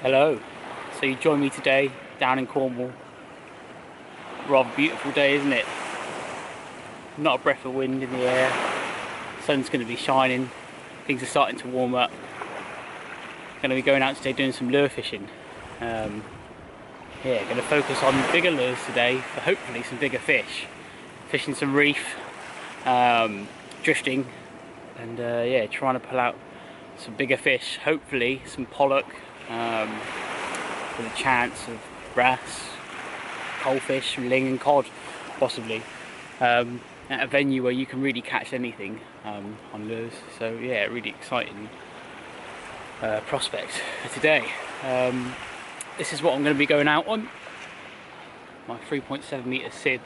Hello. So you join me today down in Cornwall. Rather beautiful day, isn't it? Not a breath of wind in the air. Sun's going to be shining. Things are starting to warm up. Going to be going out today doing some lure fishing. Going to focus on bigger lures today for hopefully some bigger fish. Fishing some reef, drifting, and trying to pull out some bigger fish. Hopefully some pollock. With a chance of wrasse, coalfish, ling and cod possibly, at a venue where you can really catch anything on lures. So yeah, really exciting prospect for today. This is what I'm going to be going out on. My 3.7 metre SIB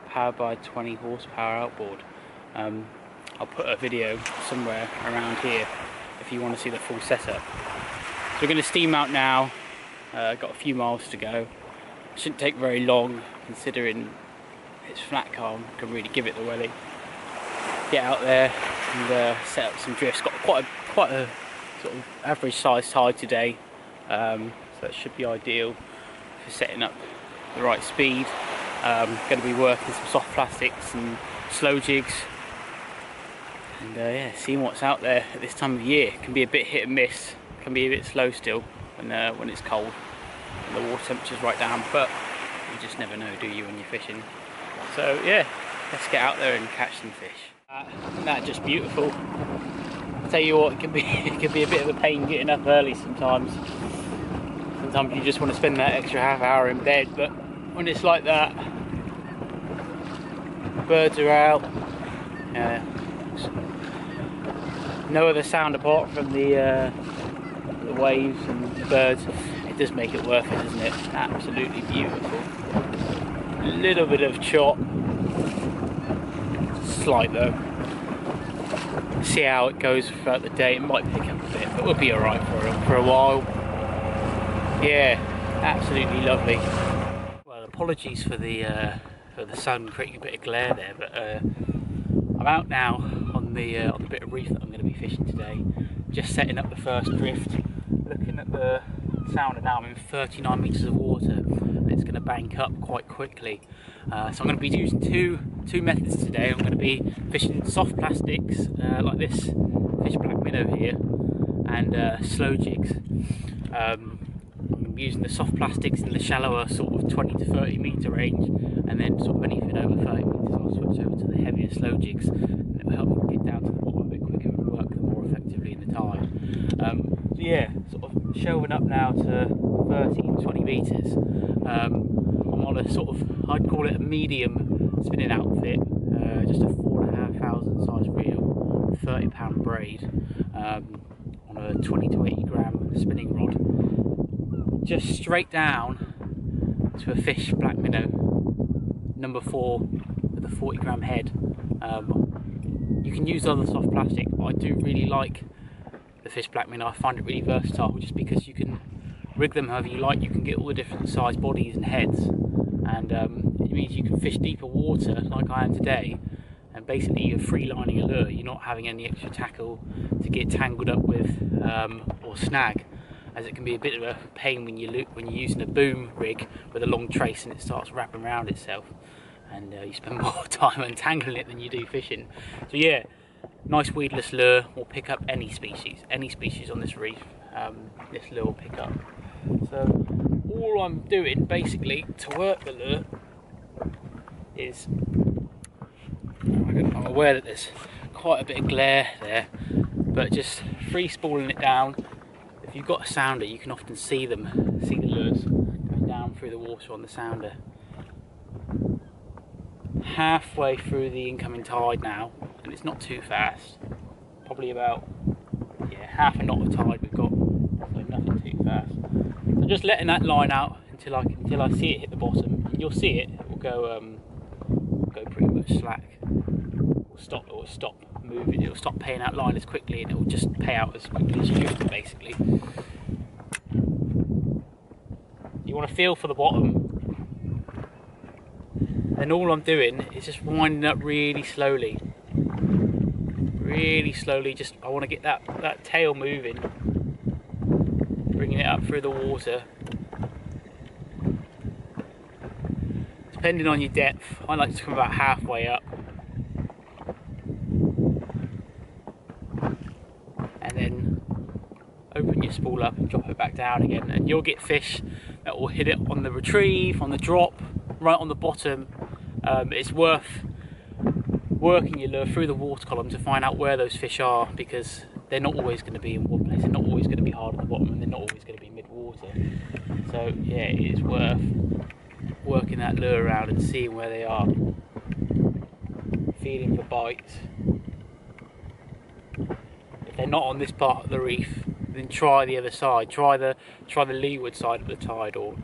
powered by 20 horsepower outboard. I'll put a video somewhere around here if you want to see the full setup. So we're going to steam out now. Got a few miles to go. Shouldn't take very long considering it's flat calm. Can really give it the welly. Get out there and set up some drifts. Got quite a sort of average size tide today, so that should be ideal for setting up the right speed. Going to be working some soft plastics and slow jigs, and seeing what's out there at this time of year. Can be a bit hit and miss. Can be a bit slow still when it's cold and the water temperature's right down, but you just never know, do you, when you're fishing? So yeah, let's get out there and catch some fish. Isn't that just beautiful? I'll tell you what, it can be a bit of a pain getting up early sometimes. Sometimes you just want to spend that extra half hour in bed, but when it's like that, birds are out, no other sound apart from the waves and the birds. It does make it worth it, doesn't it? Absolutely beautiful. A little bit of chop, slight though. See how it goes throughout the day. It might pick up a bit, but we'll be alright for a while. Yeah, absolutely lovely. Well, apologies for the sun creating a bit of glare there, but I'm out now on the bit of reef that I'm going to be fishing today. Just setting up the first drift. Looking at the sounder now, I'm in 39 metres of water and it's going to bank up quite quickly. So I'm going to be using two methods today. I'm going to be fishing soft plastics like this fish black minnow here, and slow jigs. I'm going to be using the soft plastics in the shallower sort of 20 to 30 metre range, and then sort of anything over 30 metres I'll switch over to the heavier slow jigs, and it will help me get down to the bottom a bit quicker and work them more effectively in the tide. So yeah, sort of shelving up now to 13-20 metres. I'm on a sort of, I'd call it a medium spinning outfit, just a 4,500 size reel, 30-pound braid, on a 20 to 80 gram spinning rod. Just straight down to a fish black minnow, number 4 with a 40 gram head. You can use other soft plastic, but I do really like the fish black minnow. I find it really versatile just because you can rig them however you like. You can get all the different size bodies and heads, and it means you can fish deeper water like I am today, and basically you're free lining a lure. You're not having any extra tackle to get tangled up with or snag, as it can be a bit of a pain when you're using a boom rig with a long trace and it starts wrapping around itself, and you spend more time untangling it than you do fishing. So yeah, nice weedless lure will pick up any species on this reef. This lure will pick up. So all I'm doing basically to work the lure is, I'm aware that there's quite a bit of glare there, but just free spooling it down. If you've got a sounder, you can often see the lures going down through the water on the sounder. Halfway through the incoming tide now, and it's not too fast. Probably about half a knot of tide we've got, so nothing too fast. So just letting that line out until I see it hit the bottom, and you'll see it. It will go pretty much slack. It will stop moving. It will stop paying out line as quickly, and it will just pay out as quickly as you drift it, basically. You want to feel for the bottom. And all I'm doing is just winding up really slowly, just I want to get that tail moving, bringing it up through the water. Depending on your depth, I like to come about halfway up. And then open your spool up and drop it back down again, and you'll get fish that will hit it on the retrieve, on the drop, right on the bottom. It's worth working your lure through the water column to find out where those fish are, because they're not always going to be in one place, they're not always going to be hard on the bottom, and they're not always going to be mid-water. So yeah, it is worth working that lure around and seeing where they are, feeling for bites. If they're not on this part of the reef, then try the other side, try the leeward side of the tide, or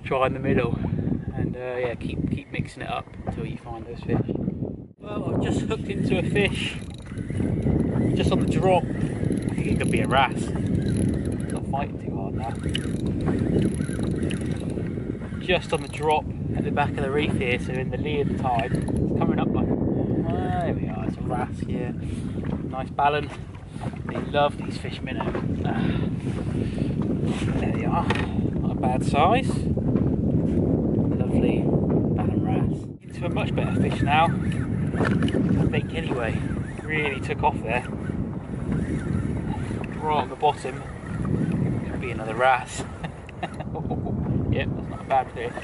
try in the middle, and yeah, keep mixing it up until you find those fish. Well, I've just hooked into a fish just on the drop. I think it could be a wrasse. Not fighting too hard now. Just on the drop at the back of the reef here, so in the lee of the tide. It's coming up like, there we are, it's a wrasse here. Nice balance. They love these fish minnow. There they are, not a bad size. Lovely ballan wrasse. Into a much better fish now, I think anyway. Really took off there. Right on the bottom, could be another wrasse. Yep, that's not a bad fish.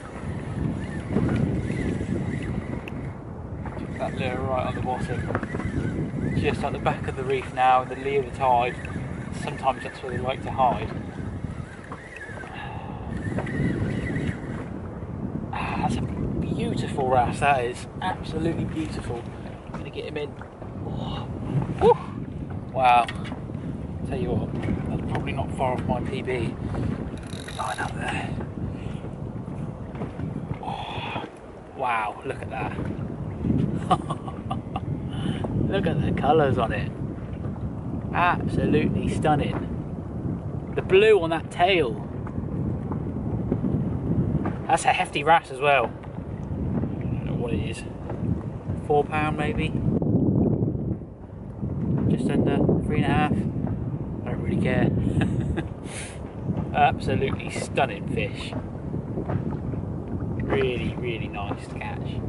Took that lure right on the bottom. Just at the back of the reef now, in the lee of the tide. Sometimes that's where they like to hide. That's a beautiful wrasse, that is. Absolutely beautiful. I'm going to get him in. Oh. Woo. Wow. Tell you what, that's probably not far off my PB. Line up there. Oh. Wow, look at that. Look at the colours on it. Absolutely stunning. The blue on that tail. That's a hefty wrasse as well. I don't know what it is. £4 maybe? Just under 3.5. I don't really care. Absolutely stunning fish. Really, really nice to catch.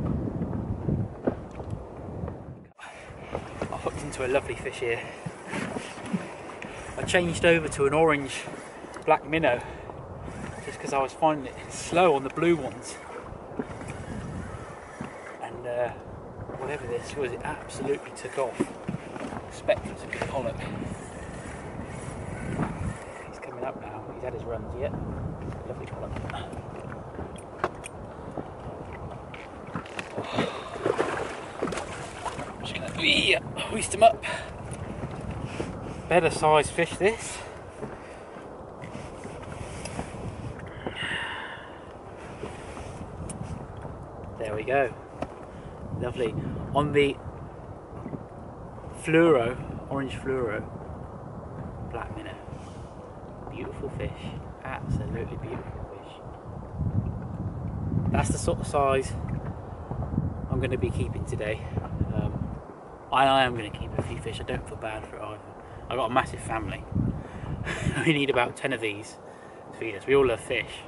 I've hooked into a lovely fish here. I changed over to an orange black minnow just because I was finding it slow on the blue ones. And whatever this was, it absolutely took off. I expect it's a good pollock. He's coming up now. He's had his runs yet. Lovely pollock. I'm just going to hoist him up. Better sized fish this. There we go. Lovely. On the fluoro, orange fluoro, black minnow. Beautiful fish. Absolutely beautiful fish. That's the sort of size I'm going to be keeping today. I am going to keep a few fish. I don't feel bad for it either. I've got a massive family. We need about 10 of these to feed us. We all love fish.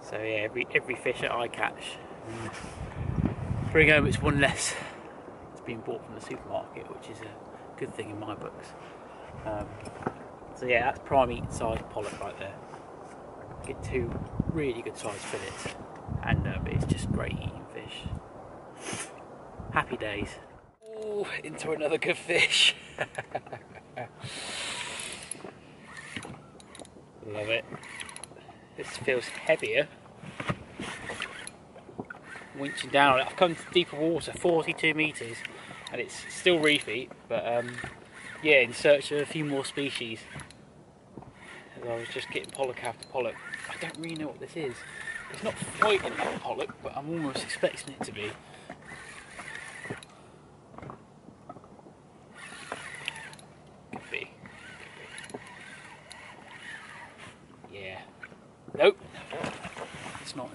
So yeah, every fish that I catch, bring home, it's one less. It's being bought from the supermarket, which is a good thing in my books. So yeah, that's prime eating size pollock right there. Get 2 really good sized fillets, and it's just great eating fish. Happy days. Ooh, into another good fish. Love it. This feels heavier. Winching down on it. I've come to deeper water, 42 metres, and it's still reefy, but yeah, in search of a few more species. I was just getting pollock after pollock. I don't really know what this is. It's not fighting like a pollock, but I'm almost expecting it to be. Could be. Yeah. Nope. It's not.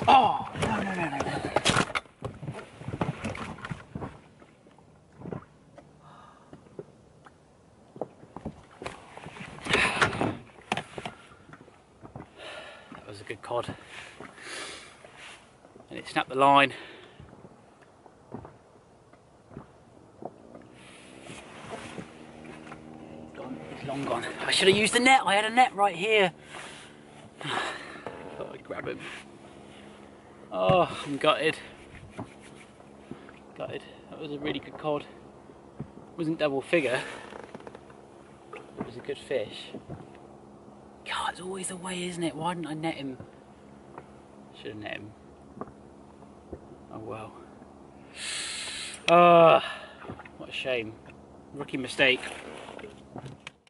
Oh, no. cod. And it snapped the line. It's long gone. I should have used the net. I had a net right here. Thought I'd grab him. Oh, I'm gutted. Gutted. That was a really good cod. Wasn't double figure. It was a good fish. God, it's always the way, isn't it? Why didn't I net him? Should have net him. Oh well. What a shame. Rookie mistake.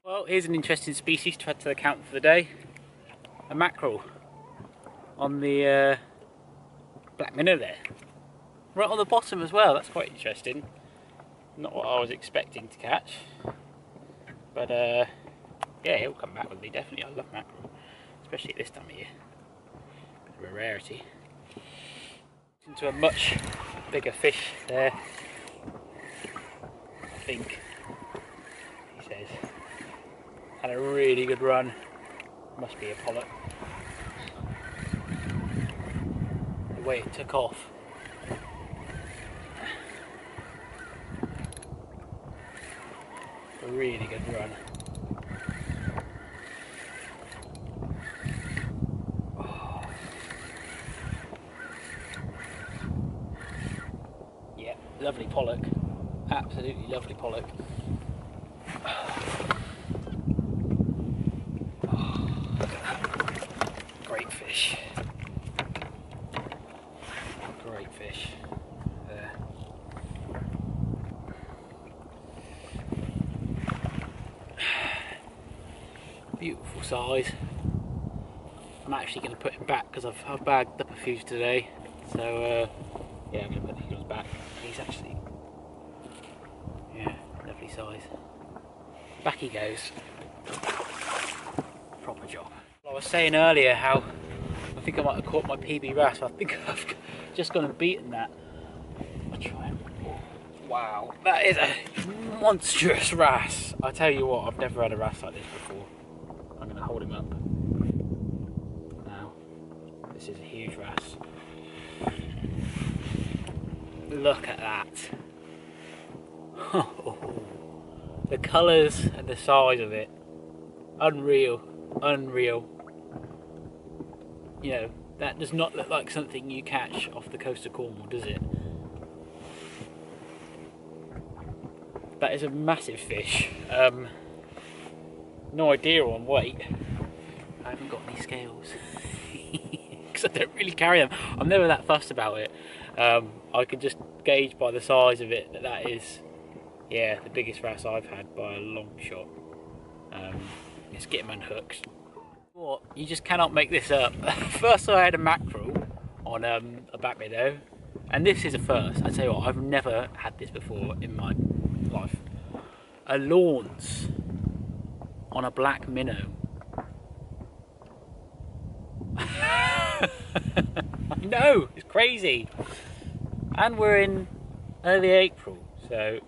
Well, here's an interesting species to add to the count for the day. A mackerel on the black minnow there. Right on the bottom as well, that's quite interesting. Not what I was expecting to catch. But yeah, he'll come back with me, definitely. I love mackerel, especially at this time of year. Bit of a rarity. Into a much bigger fish there, I think, he says. Had a really good run. Must be a pollock. The way it took off. A really good run. Oh. Yeah, lovely pollock. Absolutely lovely pollock. Great fish. Great fish. There. Beautiful size. I'm actually going to put him back because I've bagged up a few today. So yeah, I'm going to put these ones back. He's actually, yeah, lovely size. Back he goes. Proper job. I was saying earlier how I think I might have caught my PB wrasse. I think I've just gone and beaten that. I'll try it. Wow, that is a monstrous wrasse. I tell you what, I've never had a wrasse like this before. I'm going to hold him up now. This is a huge wrasse. Look at that. Oh, the colours and the size of it. Unreal. Unreal. You know, that does not look like something you catch off the coast of Cornwall, does it? That is a massive fish. No idea on weight. I haven't got any scales because I don't really carry them. I'm never that fussed about it. I can just gauge by the size of it that is, yeah, the biggest wrasse I've had by a long shot. Let's get him unhooked. What? You just cannot make this up. First I had a mackerel on a back minnow, and this is a first. I tell you what, I've never had this before in my life. A lawns on a black minnow. I know, it's crazy. And we're in early April, so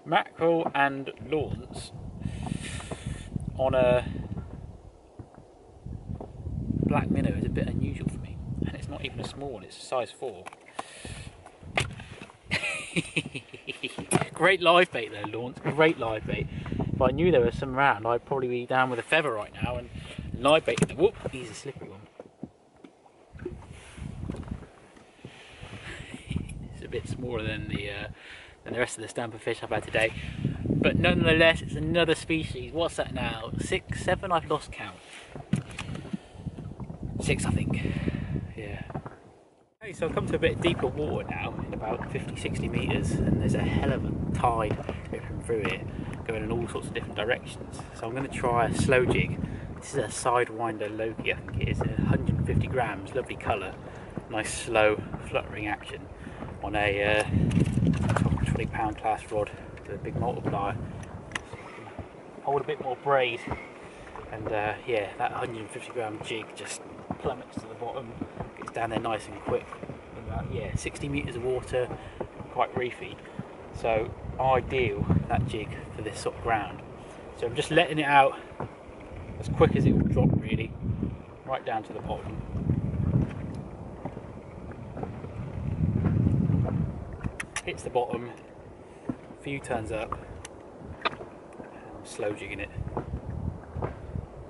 mackerel and lawns on a black minnow is a bit unusual for me, and it's not even a small one, it's a size 4. Great live bait though, lawns, great live bait. If I knew there was some around, I'd probably be down with a feather right now and live bait them. Whoop, he's a slippery one. It's a bit smaller than the rest of the stamper fish I've had today, but nonetheless it's another species. What's that now? 6, 7? I've lost count. 6, I think. Yeah. Okay, so I've come to a bit deeper water now, in about 50-60 metres, and there's a hell of a tide ripping through it, going in all sorts of different directions. So I'm going to try a slow jig. This is a sidewinder Loki, I think it is, 150 grams, lovely colour, nice slow fluttering action on a 20-pound class rod with a big multiplier. So I can hold a bit more braid, and yeah, that 150 gram jig just plummets to the bottom, gets down there nice and quick. About, yeah, 60 metres of water, quite reefy. So ideal, that jig, for this sort of ground. So I'm just letting it out as quick as it will drop, really, right down to the bottom. hits the bottom, a few turns up, and I'm slow jigging it.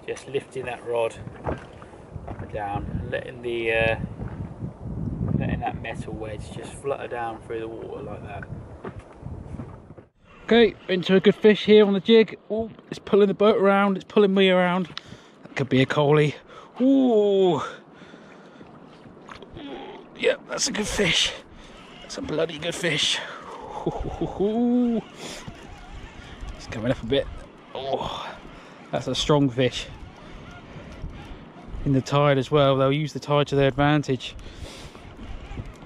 Just lifting that rod up and down, and letting that metal wedge just flutter down through the water like that. Okay, into a good fish here on the jig. Oh, it's pulling the boat around, it's pulling me around. That could be a coalie. Ooh. Yep, that's a good fish. That's a bloody good fish. It's coming up a bit. Oh, that's a strong fish. In the tide as well, they'll use the tide to their advantage.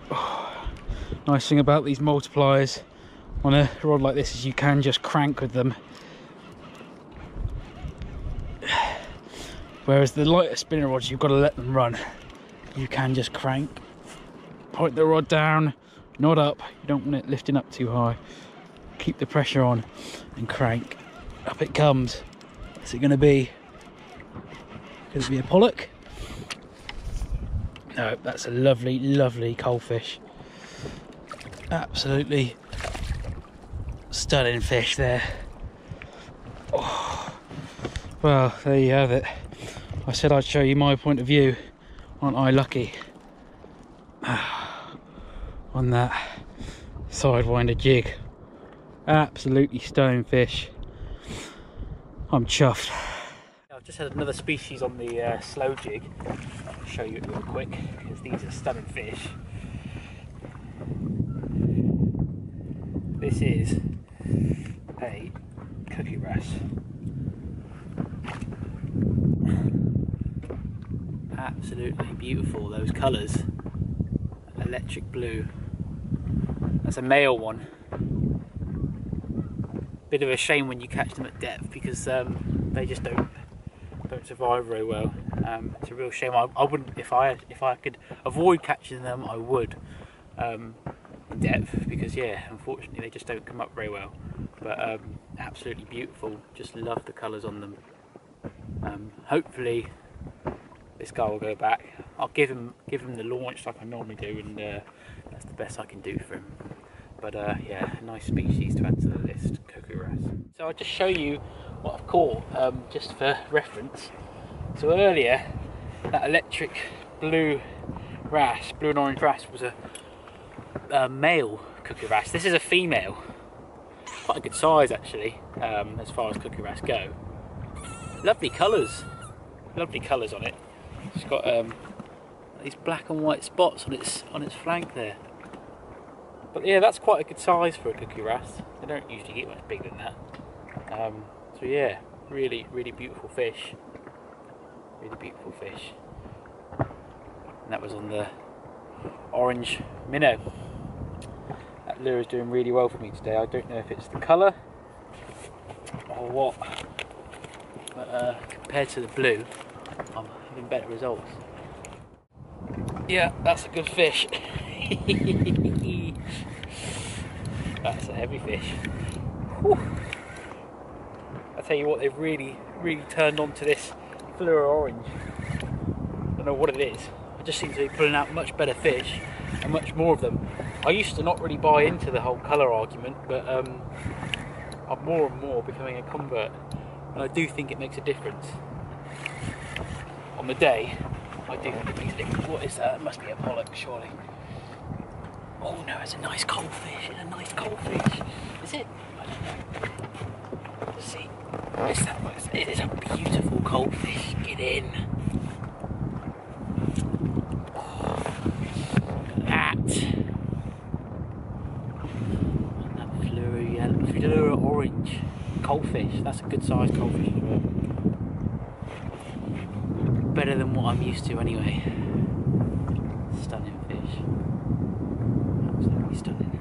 Oh, nice thing about these multipliers on a rod like this is you can just crank with them, whereas the lighter spinner rods you've got to let them run. You can just crank, point the rod down, not up, you don't want it lifting up too high, keep the pressure on and crank. Up it comes. What's it going to be? Could it be a pollock? No, that's a lovely, lovely coalfish. Absolutely stunning fish there. Oh. Well, there you have it. I said I'd show you my point of view. Aren't I lucky? On that sidewinder jig. Absolutely stunning fish. I'm chuffed. I've just had another species on the slow jig. I'll show you it real quick because these are stunning fish. This is a cookie wrasse. Absolutely beautiful, those colours. Electric blue. That's a male one. Bit of a shame when you catch them at depth because they just don't survive very well. It's a real shame. I wouldn't, if I could avoid catching them, I would. In depth, because yeah, unfortunately they just don't come up very well, but absolutely beautiful. Just love the colours on them. Hopefully this guy will go back. I'll give him the launch like I normally do, and that's the best I can do for him. But yeah, nice species to add to the list, cuckoo wrasse. So I'll just show you what I've caught, just for reference. So earlier, that electric blue wrasse, blue and orange wrasse, was a male cuckoo wrasse. This is a female. Quite a good size actually, as far as cuckoo wrasse go. Lovely colours on it. It's got these black and white spots on its flank there. But yeah, that's quite a good size for a cuckoo wrasse. They don't usually get much bigger than that. So yeah, really, really beautiful fish. Really beautiful fish. And that was on the orange minnow. That lure is doing really well for me today. I don't know if it's the colour or what, but compared to the blue, I'm having better results. Yeah, that's a good fish. That's a heavy fish. Whew. I tell you what, they've really, really turned on to this fluoro orange. I don't know what it is. I just seem to be pulling out much better fish and much more of them. I used to not really buy into the whole colour argument, but I'm more and more becoming a convert, and I do think it makes a difference. On the day, I do think it makes a difference. What is that? It must be a pollock, surely. Oh no, it's a nice coalfish. It's a nice coalfish. Is it? I don't know. Let's see. Is that what it is? A beautiful coalfish. Get in. Oh, look at that. And that fluoro yellow, fluoro orange coalfish. That's a good sized coalfish as well. Better than what I'm used to anyway. Stunning fish. Absolutely stunning.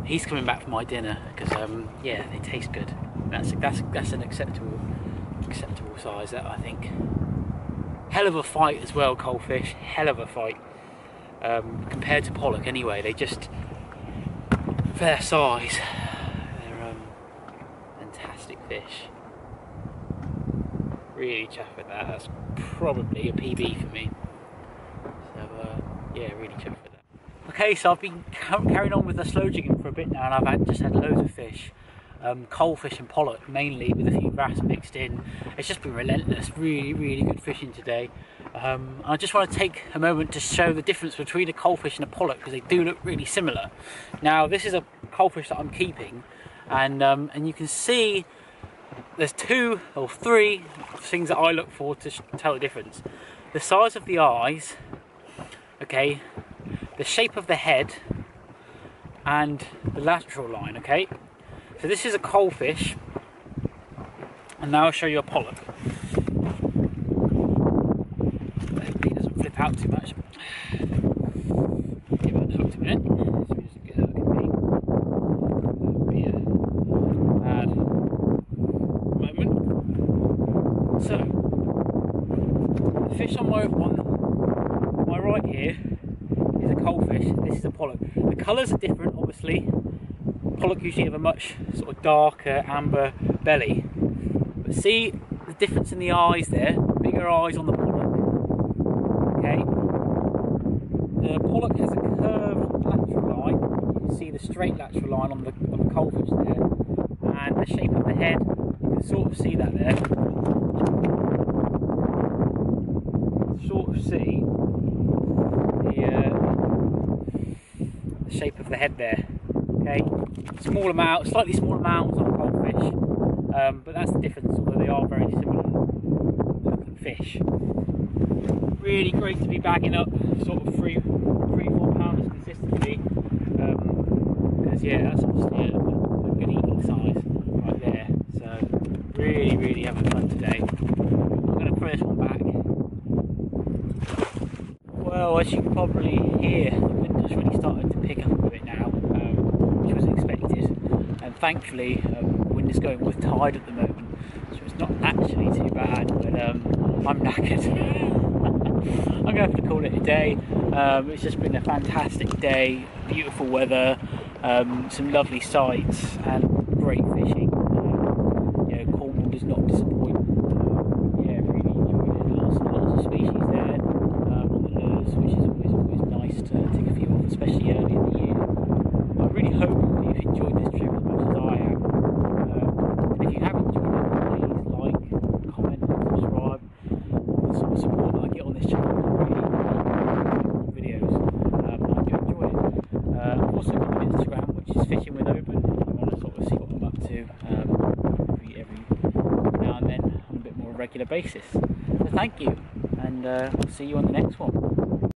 He's coming back for my dinner because yeah, they taste good. That's an acceptable size, that I think. Hell of a fight as well, coalfish. Hell of a fight. Compared to pollock anyway, they just, for their size, they're fantastic fish. Really chuffed with that. That's probably a PB for me. So yeah, really chuffed with that. Okay, so I've been carrying on with the slow jigging for a bit now, and I've just had loads of fish. Coalfish and pollock mainly, with a few wrasse mixed in. It's just been relentless, really good fishing today. I just want to take a moment to show the difference between a coalfish and a pollock, because they do look really similar. Now this is a coalfish that I'm keeping, and you can see there's 2 or 3 things that I look for to tell the difference. The size of the eyes, okay, the shape of the head, and the lateral line, okay? So this is a coalfish, and now I'll show you a pollock. Hopefully it doesn't flip out too much. Give it a hook a minute, so he doesn't get a hook at me. That would be a bad moment. So, the fish on my right here is a coalfish, this is a pollock. The colours are different, obviously. Pollock usually have a much sort of darker amber belly, but see the difference in the eyes there, bigger eyes on the pollock. Okay, the pollock has a curved lateral line, you can see the straight lateral line on the coalfish there, and the shape of the head, you can sort of see that there, sort of see the shape of the head there. Okay, small amount, slightly small amounts on a coalfish, but that's the difference, although they are very similar looking fish. Really great to be bagging up sort of 3-4 pounders consistently, because yeah, that's obviously a good eating size right there. So really having fun today. I'm going to throw this one back. Well, as you can probably hear, the wind has really started to pick up a bit now, which was expected, and thankfully the wind is going with tide at the moment, so it's not actually too bad, but I'm knackered. I'm going to have to call it a day. It's just been a fantastic day, beautiful weather, some lovely sights and great fishing. You know, Cornwall does not disappoint. Yeah, really enjoyed it. Lots of species there on the lures, which is always nice to take a few off, especially early in the year. I really hope you've enjoyed this trip as much as I have. And if you have enjoyed it, please like, comment, subscribe. The sort of support that I get on this channel is really videos. I do enjoy it. I've also got an Instagram, which is Fishing with Open, if you want to sort of see what I'm up to every now and then on a bit more regular basis. So thank you, and I'll see you on the next one.